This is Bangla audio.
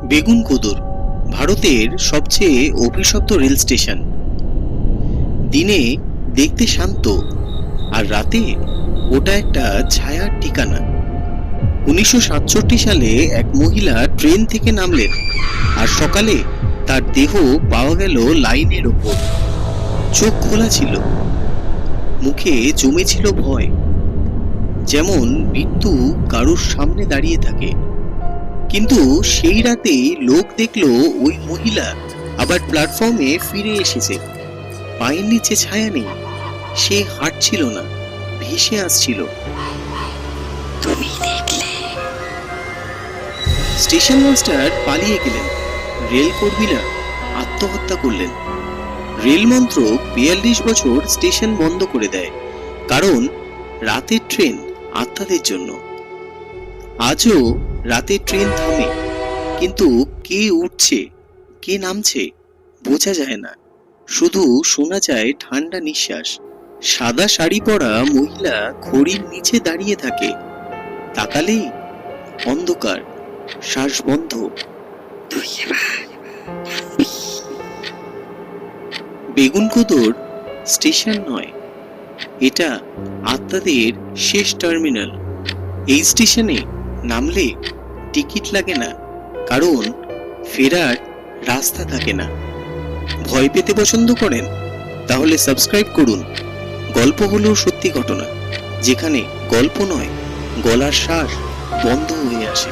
বেগুনকোদর ভারতের সবচেয়ে অভিশপ্ত রেল স্টেশন। দিনে দেখতে শান্ত, আর রাতে ওটা একটা ছায়ার ঠিকানা। 1967 সালে এক মহিলা ট্রেন থেকে নামলেন, আর সকালে তার দেহ পাওয়া গেল লাইনের ওপর। চোখ খোলা ছিল, মুখে জমেছিল ভয়, যেমন মৃত্যু কারুর সামনে দাঁড়িয়ে থাকে। কিন্তু সেই রাতেই লোক দেখলো ওই মহিলা আবার প্ল্যাটফর্মে ফিরে এসেছে। পায়ের নিচে ছায়া নেই, সে হাঁটছিল না, ভেসে আসছিল। তুমি দেখলে? স্টেশন মাস্টার পালিয়ে গেলেন, রেল কর্মীরা আত্মহত্যা করলেন। রেল মন্ত্রক 42 বছর স্টেশন বন্ধ করে দেয়, কারণ রাতের ট্রেন আত্মাদের জন্য। আজও রাতের ট্রেন থামে, কিন্তু কে উঠছে কে নামছে বোঝা যায় না। শুধু শোনা যায় ঠান্ডা নিঃশ্বাস। সাদা শাড়ি পরা মহিলা ঘড়ির নিচে দাঁড়িয়ে থাকে, তাকালেই অন্ধকার, শ্বাস বন্ধ। তুই এবার বেগুনকোদর স্টেশন নয়, এটা আত্মাদের শেষ টার্মিনাল। এই স্টেশনে নামলে টিকিট লাগে না, কারণ ফেরার রাস্তা থাকে না। ভয় পেতে পছন্দ করেন? তাহলে সাবস্ক্রাইব করুন। গল্প হলো সত্যি ঘটনা, যেখানে গল্প নয়, গলার শ্বাস বন্ধ হয়ে আসে।